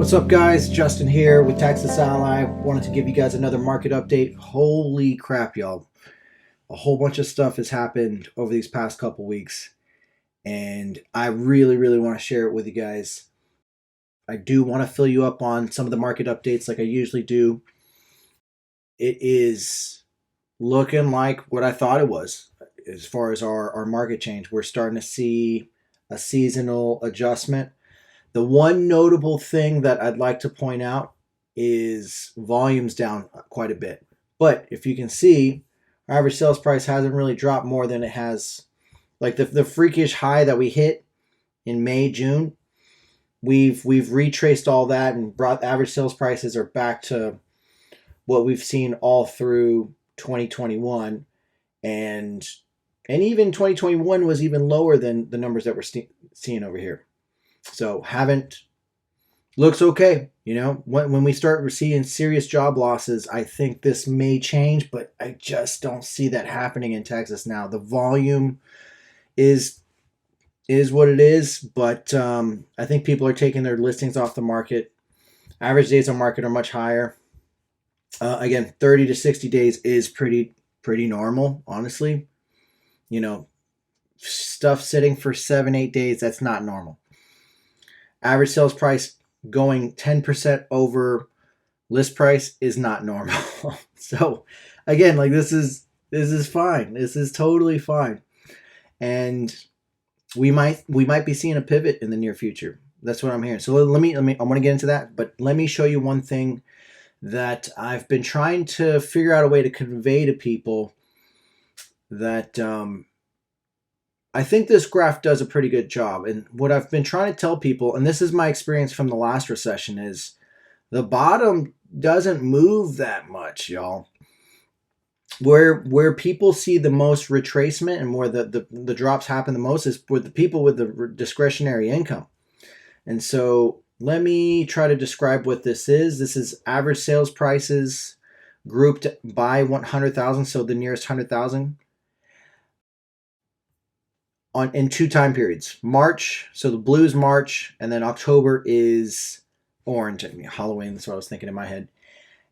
What's up, guys? Justin here with Texas Ally. Wanted to give you guys another market update. Holy crap, y'all. A whole bunch of stuff has happened over these past couple weeks, and I really want to share it with you guys. I do want to fill you up on some of the market updates like I usually do. It is looking like what I thought it was as far as our market change. We're starting to see a seasonal adjustment. The one notable thing that I'd like to point out is volume's down quite a bit. But if you can see, our average sales price hasn't really dropped more than it has. Like the freakish high that we hit in May, June, we've retraced all that and brought average sales prices are back to what we've seen all through 2021. And even 2021 was even lower than the numbers that we're seeing over here. So looks okay. You know, when we start seeing serious job losses, I think this may change, but I just don't see that happening in Texas now. The volume is what it is, but I think people are taking their listings off the market. Average days on market are much higher. Again, 30 to 60 days is pretty normal, honestly. You know, stuff sitting for 7-8 days, that's not normal. Average sales price going 10% over list price is not normal. So again, like this is fine. This is totally fine. And we might be seeing a pivot in the near future. That's what I'm hearing. So let me I want to get into that, but let me show you one thing that I've been trying to figure out a way to convey to people that I think this graph does a pretty good job. And what I've been trying to tell people, and this is my experience from the last recession, is the bottom doesn't move that much, y'all. Where people see the most retracement and where the drops happen the most is with the people with the discretionary income. And so let me try to describe what this is. This is average sales prices grouped by 100,000, so the nearest 100,000. In 2 time periods. March, so the blue is March, and then October is orange. I mean, Halloween, that's what I was thinking in my head.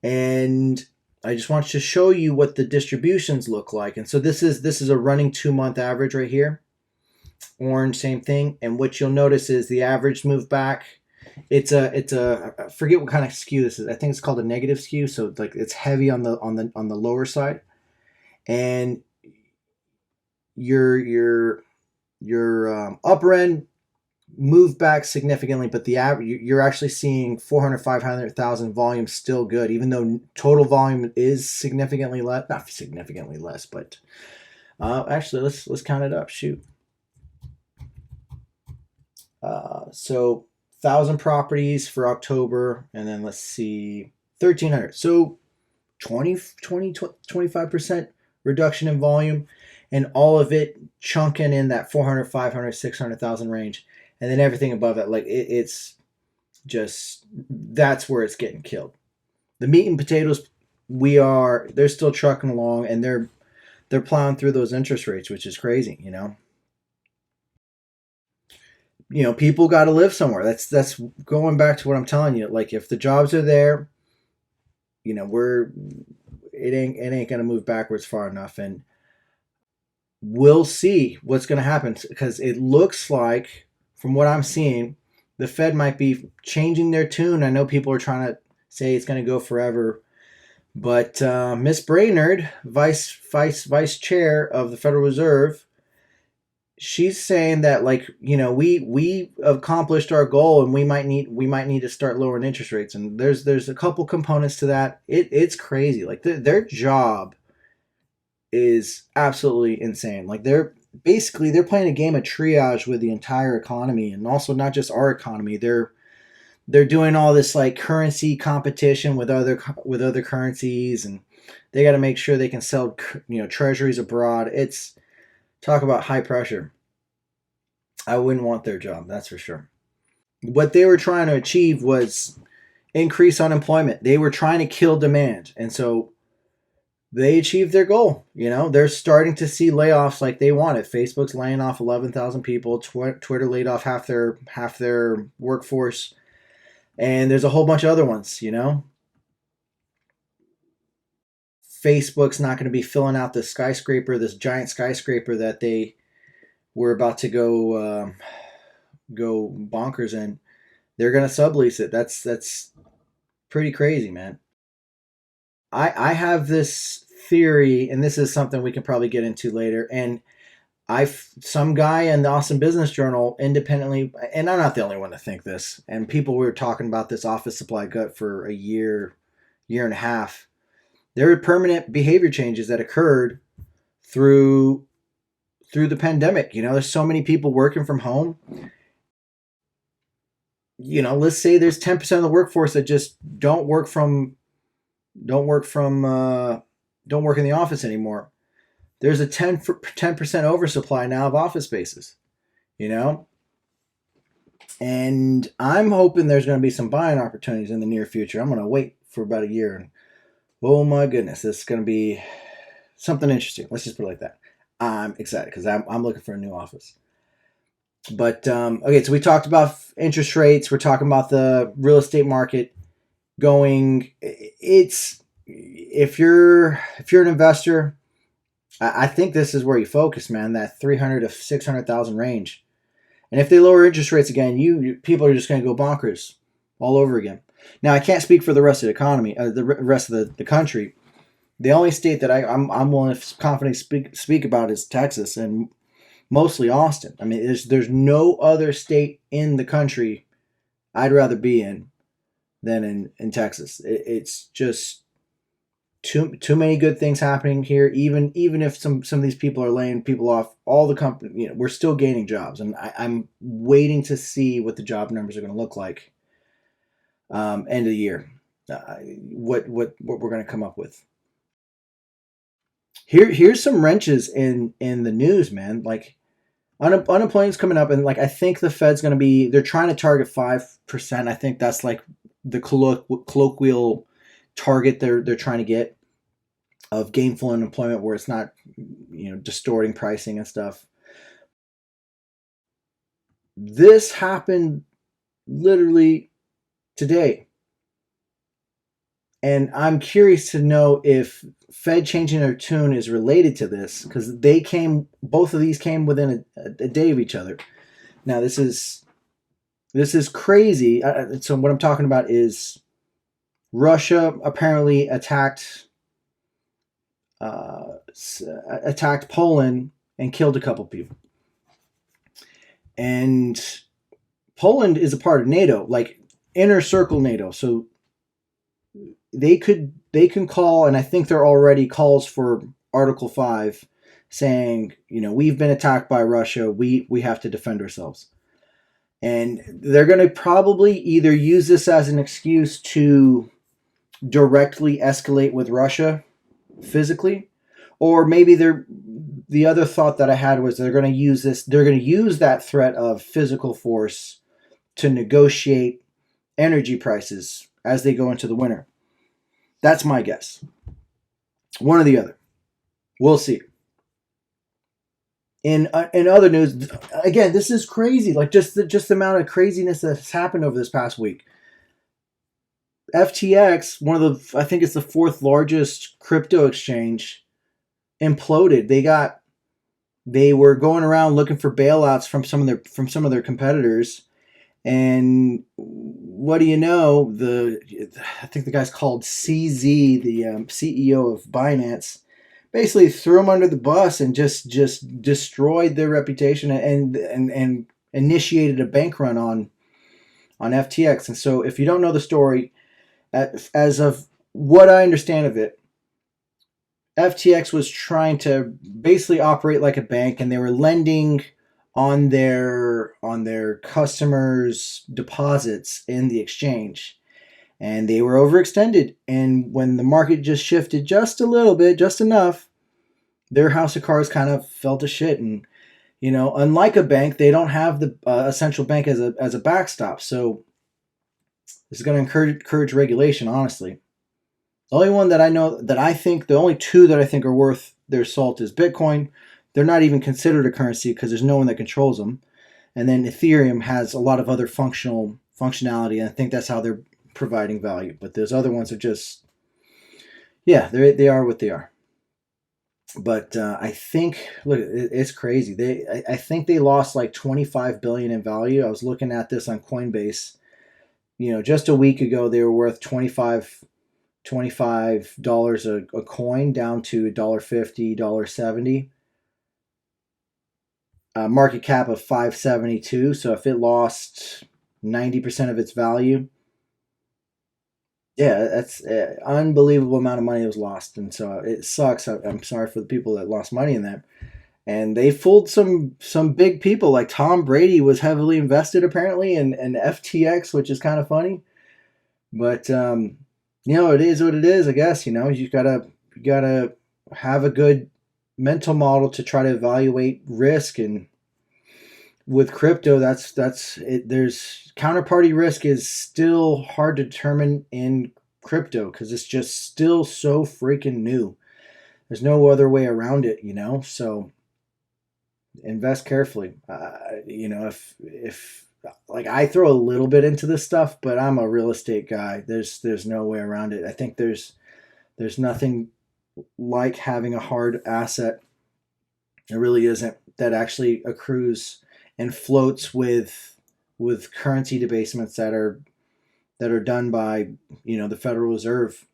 And I just want to show you what the distributions look like. And so this is a running 2-month average right here. Orange, same thing. And what you'll notice is the average moved back. It's a I forget what kind of skew this is. I think it's called a negative skew. So it's like it's heavy on the lower side. And your upper end moved back significantly, but the average, you're actually seeing 400,000-500,000 volume still good, even though total volume is significantly less. Not significantly less, but actually let's count it up. Shoot. So 1,000 properties for October, and then let's see, 1,300. So 25% reduction in volume. And all of it chunking in that 400, 500, 600,000 range. And then everything above that, like it's just, that's where it's getting killed. The meat and potatoes, they're still trucking along, and they're plowing through those interest rates, which is crazy, you know. You know, people got to live somewhere. That's going back to what I'm telling you. Like if the jobs are there, you know, it ain't gonna move backwards far enough. And we'll see what's going to happen, because it looks like, from what I'm seeing, the Fed might be changing their tune. I know people are trying to say it's going to go forever, but Miss Brainerd, vice chair of the Federal Reserve, she's saying that, like, you know, we accomplished our goal, and we might need to start lowering interest rates. And there's a couple components to that. It's crazy. Like their job is absolutely insane. Like they're playing a game of triage with the entire economy, and also not just our economy. They're doing all this like currency competition with other currencies, and they got to make sure they can sell, you know, treasuries abroad. It's talk about high pressure. I wouldn't want their job, that's for sure. What they were trying to achieve was increase unemployment. They were trying to kill demand, and so they achieved their goal. You know, they're starting to see layoffs like they wanted. Facebook's laying off 11,000 people. Twitter laid off half their workforce. And there's a whole bunch of other ones, Facebook's not going to be filling out this skyscraper, this giant skyscraper that they were about to go bonkers in. They're going to sublease it. That's pretty crazy, man. I have this theory, and this is something we can probably get into later. And some guy in the Austin Business Journal independently, and I'm not the only one to think this. And people were talking about this office supply gut for a year and a half. There are permanent behavior changes that occurred through the pandemic. There's so many people working from home. Let's say there's 10% of the workforce that just don't work in the office anymore. There's a 10% oversupply now of office spaces, and I'm hoping there's going to be some buying opportunities in the near future. I'm going to wait for about a year, and oh my goodness, this is going to be something interesting. Let's just put it like that. I'm excited because I'm looking for a new office. But okay, so we talked about interest rates. We're talking about the real estate market going. If you're an investor, I think this is where you focus, man. That 300 to 600,000 range. And if they lower interest rates again, people are just going to go bonkers all over again. Now, I can't speak for the rest of the economy, the rest of the country. The only state that I'm willing to confidently speak about is Texas, and mostly Austin. I mean, there's no other state in the country I'd rather be in than in Texas. It's just too many good things happening here. Even if some of these people are laying people off, all the company, we're still gaining jobs, and I'm waiting to see what the job numbers are going to look like end of the year. What we're going to come up with. Here's some wrenches in the news, man. Like unemployment's coming up, and like I think the Fed's going to be. They're trying to target 5%. I think that's like the colloquial target they're trying to get of gainful unemployment, where it's not distorting pricing and stuff. This happened literally today, and I'm curious to know if Fed changing their tune is related to this, because both of these came within a day of each other. Now this is crazy. So what I'm talking about is Russia apparently attacked Poland and killed a couple people. And Poland is a part of NATO, like inner circle NATO. So they can call, and I think there are already calls for Article 5 saying, we've been attacked by Russia. We have to defend ourselves. And they're going to probably either use this as an excuse to directly escalate with Russia physically, or maybe the other thought that I had was they're going to use that threat of physical force to negotiate energy prices as they go into the winter. That's my guess. One or the other. We'll see. In other news, again, this is crazy. Like just the amount of craziness that's happened over this past week. FTX, I think it's the fourth largest crypto exchange, imploded. They were going around looking for bailouts from some of their competitors, and what do you know? I think the guy's called CZ, the CEO of Binance, basically threw them under the bus and just destroyed their reputation and initiated a bank run on FTX. And so, if you don't know the story, as of what I understand of it, FTX was trying to basically operate like a bank, and they were lending on their customers' deposits in the exchange, and they were overextended. And when the market just shifted just a little bit, just enough, their house of cards kind of fell to shit. And unlike a bank, they don't have a central bank as a backstop. So this is going to encourage regulation, honestly. The only one that I know the only two that I think are worth their salt is Bitcoin. They're not even considered a currency because there's no one that controls them. And then Ethereum has a lot of other functional functionality, and I think that's how they're providing value. But those other ones are just, yeah, they are what they are. But I think, look, it's crazy. I think they lost like 25 billion in value. I was looking at this on Coinbase. Just a week ago they were worth $25 a coin, down to $1.50, $1.70. Market cap of 572. So if it lost 90% of its value, yeah, that's an unbelievable amount of money was lost, and so it sucks. I'm sorry for the people that lost money in that. And they fooled some big people. Like Tom Brady was heavily invested apparently in FTX, which is kind of funny. But it is what it is. I guess you gotta have a good mental model to try to evaluate risk. And with crypto, that's it. There's counterparty risk is still hard to determine in crypto because it's just still so freaking new. There's no other way around it, So invest carefully. If like I throw a little bit into this stuff, but I'm a real estate guy. There's no way around it. I think there's nothing like having a hard asset. There really isn't, that actually accrues and floats with currency debasements that are done by the Federal Reserve.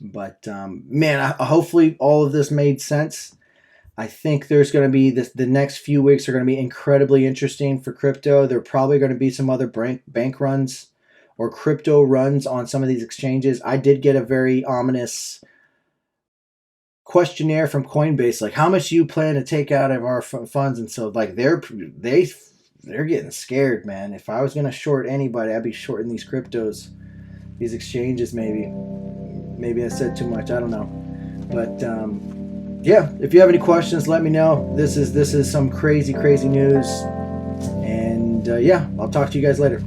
But man, hopefully all of this made sense. I think there's going to be the next few weeks are going to be incredibly interesting for crypto. There are probably going to be some other bank runs or crypto runs on some of these exchanges. I did get a very ominous questionnaire from Coinbase, like how much you plan to take out of our funds, and so like they're getting scared, man. If I was going to short anybody, I'd be shorting these cryptos, these exchanges. Maybe I said too much. I don't know, but yeah, if you have any questions, let me know. This is some crazy news, and yeah, I'll talk to you guys later.